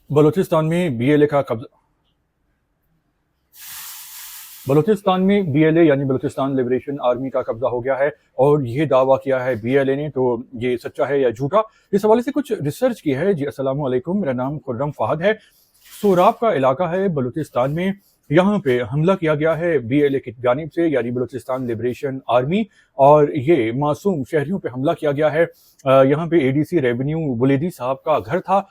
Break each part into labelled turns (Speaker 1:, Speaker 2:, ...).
Speaker 1: बलूचिस्तान में बीएलए का कब्जा बलूचिस्तान में बीएलए यानी बलूचिस्तान लिबरेशन आर्मी का कब्जा हो गया है और ये दावा किया है बीएलए ने। तो ये सच्चा है या झूठा, इस हवाले से कुछ रिसर्च की है। जी अस्सलाम वालेकुम, मेरा नाम खुर्रम फहद है। सोराब का इलाका है बलूचिस्तान में, यहाँ पे हमला किया गया है बीएलए की जानिब से यानी बलूचिस्तान लिबरेशन आर्मी, और ये मासूम शहरियों पे हमला किया गया है। यहाँ पे एडीसी रेवेन्यू बुलेदी साहब का घर था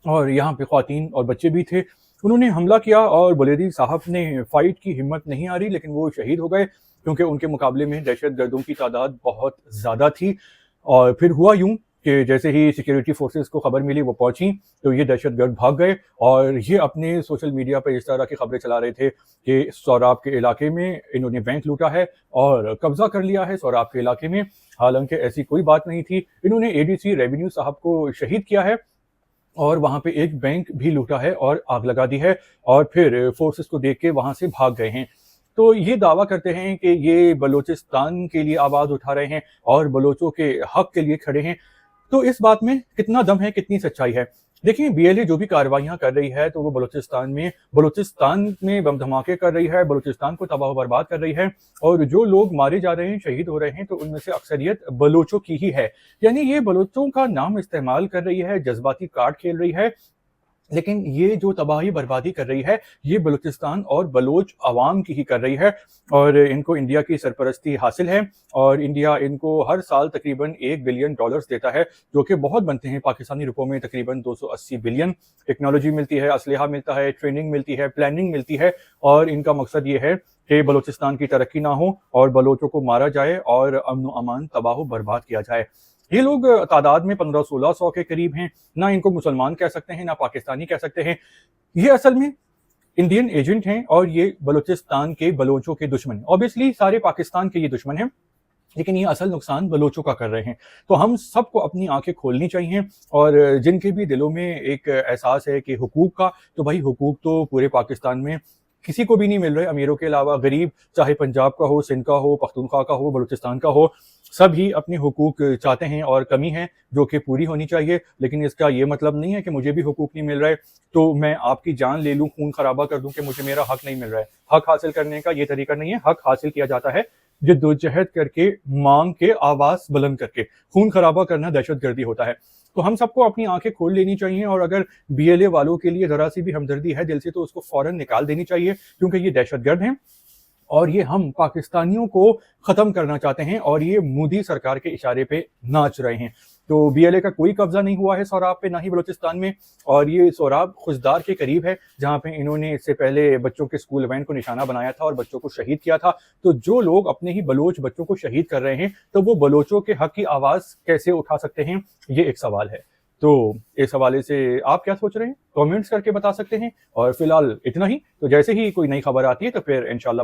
Speaker 1: और यहाँ पे ख्वातीन और बच्चे भी थे। उन्होंने हमला किया और बुलेदी साहब ने फाइट की हिम्मत नहीं आ रही, लेकिन वो शहीद हो गए क्योंकि उनके मुकाबले में दहशत गर्दों की तादाद बहुत ज़्यादा थी। और फिर हुआ यूं कि जैसे ही सिक्योरिटी फोर्सेस को खबर मिली वो पहुंची तो ये दहशत गर्द भाग गए और ये अपने सोशल मीडिया पर इस तरह की खबरें चला रहे थे कि सौराब के इलाके में इन्होंने बैंक लूटा है और कब्जा कर लिया है सौराब के इलाके में। हालांकि ऐसी कोई बात नहीं थी। इन्होंने एडीसी रेवेन्यू साहब को शहीद किया है और वहां पे एक बैंक भी लूटा है और आग लगा दी है और फिर फोर्सेस को देख के वहां से भाग गए हैं। तो ये दावा करते हैं कि ये बलूचिस्तान के लिए आवाज उठा रहे हैं और बलोचों के हक के लिए खड़े हैं। तो इस बात में कितना दम है, कितनी सच्चाई है? देखिए, बीएलए जो भी कार्रवाइयां कर रही है तो वो बलूचिस्तान में बम धमाके कर रही है, बलूचिस्तान को तबाह बर्बाद कर रही है। और जो लोग मारे जा रहे हैं, शहीद हो रहे हैं, तो उनमें से अक्सरियत बलोचों की ही है। यानी ये बलोचों का नाम इस्तेमाल कर रही है, जज्बाती कार्ड खेल रही है, लेकिन ये जो तबाही बर्बादी कर रही है ये बलूचिस्तान और बलोच अवाम की ही कर रही है। और इनको इंडिया की सरपरस्ती हासिल है और इंडिया इनको हर साल तकरीबन $1 बिलियन देता है, जो कि बहुत बनते हैं पाकिस्तानी रुपयों में तकरीबन 280 बिलियन। टेक्नोलॉजी मिलती है, असलहा मिलता है, ट्रेनिंग मिलती है, प्लानिंग मिलती है, और इनका मकसद ये है कि बलूचिस्तान की तरक्की ना हो और बलोचों को मारा जाए और अमन अमान तबाह बर्बाद किया जाए। ये लोग तादाद में 1500-1600 के करीब हैं। ना इनको मुसलमान कह सकते हैं ना पाकिस्तानी कह सकते हैं। ये असल में इंडियन एजेंट हैं और ये बलूचिस्तान के बलोचों के दुश्मन। ऑब्वियसली सारे पाकिस्तान के ये दुश्मन हैं, लेकिन ये असल नुकसान बलोचों का कर रहे हैं। तो हम सबको अपनी आंखें खोलनी चाहिए और जिनके भी दिलों में एक एहसास है कि हुकूक का, तो भाई हुकूक तो पूरे पाकिस्तान में किसी को भी नहीं मिल रहे, अमीरों के अलावा। गरीब, चाहे पंजाब का हो, सिंध का हो, पख्तूनख्वा का हो, बलूचिस्तान का हो, सभी अपने हुकूक चाहते हैं और कमी है जो कि पूरी होनी चाहिए। लेकिन इसका ये मतलब नहीं है कि मुझे भी हुकूक नहीं मिल रहा है तो मैं आपकी जान ले लूं, खून खराबा कर दूं कि मुझे मेरा हक नहीं मिल रहा है। हक हासिल करने का ये तरीका नहीं है। हक हासिल किया जाता है जिद्दोजहद करके, मांग के, आवाज बुलंद करके। खून खराबा करना दहशतगर्दी होता है। तो हम सबको अपनी आंखें खोल लेनी चाहिए और अगर बीएलए वालों के लिए जरा सी भी हमदर्दी है दिल से तो उसको फौरन निकाल देनी चाहिए, क्योंकि ये दहशतगर्द हैं और ये हम पाकिस्तानियों को खत्म करना चाहते हैं और ये मोदी सरकार के इशारे पे नाच रहे हैं। तो बीएलए का कोई कब्जा नहीं हुआ है सौराब पे, ना ही बलूचिस्तान में। और ये सौराब खुजदार के करीब है, जहां पे इन्होंने इससे पहले बच्चों के स्कूल वैन को निशाना बनाया था और बच्चों को शहीद किया था। तो जो लोग अपने ही बलोच बच्चों को शहीद कर रहे हैं, तो वो बलोचों के हक की आवाज कैसे उठा सकते हैं, ये एक सवाल है। तो इस हवाले से आप क्या सोच रहे हैं, कमेंट्स करके बता सकते हैं। और फिलहाल इतना ही। तो जैसे ही कोई नई खबर आती है तो फिर इंशाल्लाह